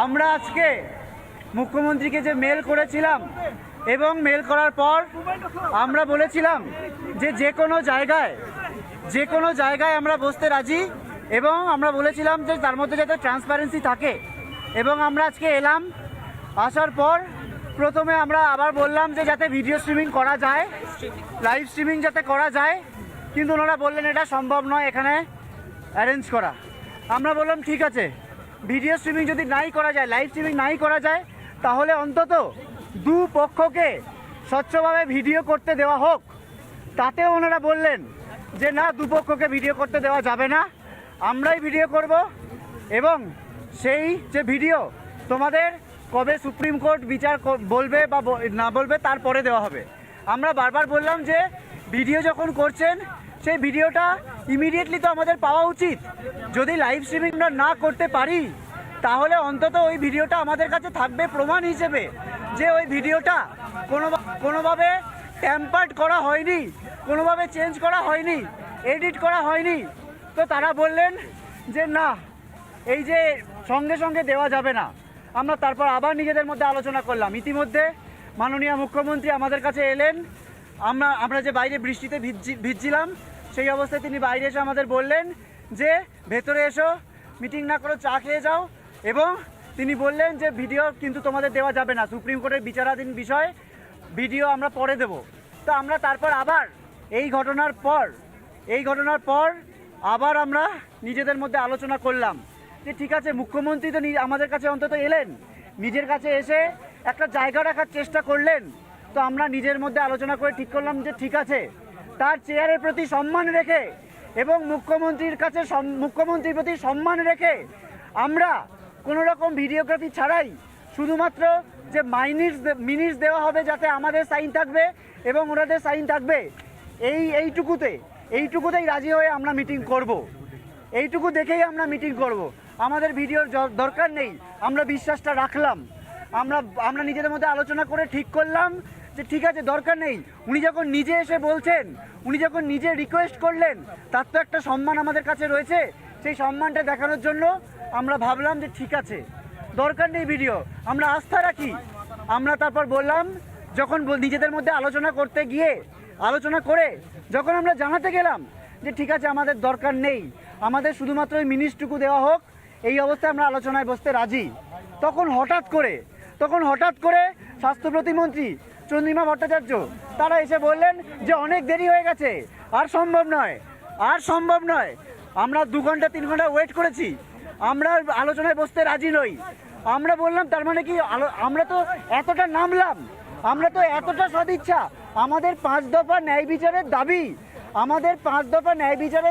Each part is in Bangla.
আমরা আজকে মুখ্যমন্ত্রীকে যে মেল করেছিলাম এবং মেল করার পর আমরা বলেছিলাম যে কোনো জায়গায় আমরা বসতে রাজি, এবং আমরা বলেছিলাম যে তার মধ্যে যাতে ট্রান্সপারেন্সি থাকে। এবং আমরা আজকে এলাম, আসার পর প্রথমে আমরা আবার বললাম যে যাতে ভিডিও স্ট্রিমিং করা যায়, লাইভ স্ট্রিমিং যাতে করা যায়, কিন্তু ওনারা বললেন এটা সম্ভব নয় এখানে অ্যারেঞ্জ করা। আমরা বললাম ঠিক আছে, ভিডিও স্ট্রিমিং যদি নাই করা যায়, লাইভ স্ট্রিমিং নাই করা যায়, তাহলে অন্তত দুপক্ষকে স্বচ্ছভাবে ভিডিও করতে দেওয়া হোক। তাতেও ওনারা বললেন যে না, দুপক্ষকে ভিডিও করতে দেওয়া যাবে না, আমরাই ভিডিও করব, এবং সেই যে ভিডিও তোমাদের কবে সুপ্রিম কোর্ট বিচার বলবে বা না বলবে তারপরে দেওয়া হবে। আমরা বারবার বললাম যে ভিডিও যখন করছেন সেই ভিডিওটা ইমিডিয়েটলি তো আমাদের পাওয়া উচিত। যদি লাইভ স্ট্রিমিং আমরা না করতে পারি তাহলে অন্তত ওই ভিডিওটা আমাদের কাছে থাকবে প্রমাণ হিসেবে যে ওই ভিডিওটা কোনোভাবে ট্যাম্পার্ড করা হয়নি, কোনোভাবে চেঞ্জ করা হয়নি, এডিট করা হয়নি। তো তারা বললেন যে না, এই যে সঙ্গে সঙ্গে দেওয়া যাবে না। আমরা তারপর আবার নিজেদের মধ্যে আলোচনা করলাম। ইতিমধ্যে মাননীয় মুখ্যমন্ত্রী আমাদের কাছে এলেন। আমরা যে বাইরে বৃষ্টিতে ভিজছিলাম, সেই অবস্থায় তিনি বাইরে এসে আমাদের বললেন যে ভেতরে এসো, মিটিং না করে চা খেয়ে যাও, এবং তিনি বললেন যে ভিডিও কিন্তু তোমাদের দেওয়া যাবে না, সুপ্রিম কোর্টের বিচারাধীন বিষয়, ভিডিও আমরা পরে দেব। তো আমরা তারপর আবার এই ঘটনার পর আবার আমরা নিজেদের মধ্যে আলোচনা করলাম যে ঠিক আছে, মুখ্যমন্ত্রী তো আমাদের কাছে অন্তত এলেন, নিজের কাছে এসে একটা জায়গা রাখার চেষ্টা করলেন। তো আমরা নিজের মধ্যে আলোচনা করে ঠিক করলাম যে ঠিক আছে, তার চেয়ারের প্রতি সম্মান রেখে এবং মুখ্যমন্ত্রীর প্রতি সম্মান রেখে আমরা কোনো রকম ভিডিওগ্রাফি ছাড়াই শুধুমাত্র যে মিনিটস দেওয়া হবে, যাতে আমাদের সাইন থাকবে এবং ওনাদের সাইন থাকবে, এইটুকুতেই রাজি হয়ে আমরা মিটিং করব। এইটুকু দেখেই আমরা মিটিং করব। আমাদের ভিডিওর দরকার নেই। আমরা বিশ্বাসটা রাখলাম। আমরা নিজেদের মধ্যে আলোচনা করে ঠিক করলাম যে ঠিক আছে, দরকার নেই। উনি যখন নিজে এসে বলছেন, উনি যখন নিজে রিকোয়েস্ট করলেন, তার তো একটা সম্মান আমাদের কাছে রয়েছে। সেই সম্মানটা দেখানোর জন্য আমরা ভাবলাম যে ঠিক আছে, দরকার নেই ভিডিও, আমরা আস্থা রাখি। আমরা তারপর বললাম, যখন নিজেদের মধ্যে আলোচনা করে যখন আমরা জানাতে গেলাম যে ঠিক আছে, আমাদের দরকার নেই, আমাদের শুধুমাত্র ওই মিনিটটুকু দেওয়া হোক, এই অবস্থায় আমরা আলোচনায় বসতে রাজি। তখন হঠাৎ করে স্বাস্থ্য প্রতিমন্ত্রী চন্দ্রিমা ভট্টাচার্য তারা এসে বললেন যে অনেক দেরি হয়ে গেছে, আর সম্ভব নয়। আমরা 2 ঘন্টা 3 ঘন্টা ওয়েট করেছি, আমরা আলোচনায় বসতে রাজি নই। আমরা বললাম তার মানে কি, আমরা তো এতটা নামলাম, আমরা তো এতটা সদিচ্ছা, আমাদের 5 দফা ন্যায় বিচারের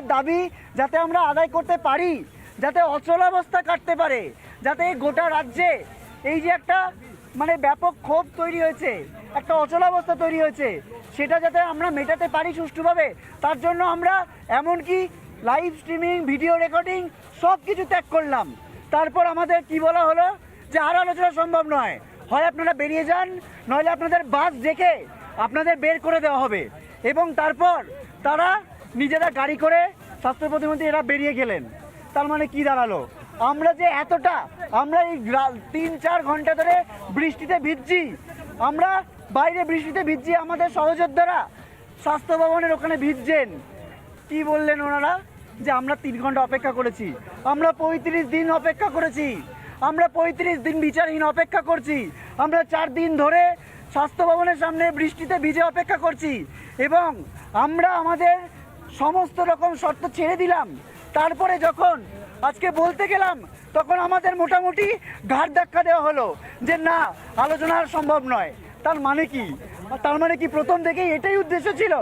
দাবি যাতে আমরা আদায় করতে পারি, যাতে অচলাবস্থা কাটতে পারে, যাতে গোটা রাজ্যে এই যে একটা মানে ব্যাপক ক্ষোভ তৈরি হয়েছে, একটা অচলাবস্থা তৈরি হয়েছে, সেটা যাতে আমরা মেটাতে পারি সুষ্ঠুভাবে, তার জন্য আমরা এমনকি লাইভ স্ট্রিমিং, ভিডিও রেকর্ডিং সব কিছু ত্যাগ করলাম। তারপর আমাদের কি বলা হলো যে আর আলোচনা সম্ভব নয়, হয় আপনারা বেরিয়ে যান, নইলে আপনাদের বাস ডেকে আপনাদের বের করে দেওয়া হবে। এবং তারপর তারা নিজেরা গাড়ি করে, স্বাস্থ্য প্রতিমন্ত্রী এরা বেরিয়ে গেলেন। তার মানে কি দাঁড়ালো, আমরা যে আমরা এই 3-4 ঘন্টা ধরে বৃষ্টিতে ভিজছি, আমরা বাইরে বৃষ্টিতে ভিজছি, আমাদের সহযোদ্ধারা স্বাস্থ্য ভবনের ওখানে ভিজছেন। কি বললেন ওনারা যে আমরা 3 ঘন্টা অপেক্ষা করেছি, আমরা 35 দিন অপেক্ষা করেছি, আমরা 35 দিন বিচারহীন অপেক্ষা করছি, আমরা 4 দিন ধরে স্বাস্থ্য ভবনের সামনে বৃষ্টিতে ভিজে অপেক্ষা করছি, এবং আমরা আমাদের সমস্ত রকম শর্ত ছেড়ে দিলাম। তারপরে যখন আজকে বলতে গেলাম, তখন আমাদের মোটামুটি ঘাড় ধাক্কা দেওয়া হলো যে না, আলোচনা সম্ভব নয়। তার মানে কি প্রথম থেকেই এটাই উদ্দেশ্য ছিল?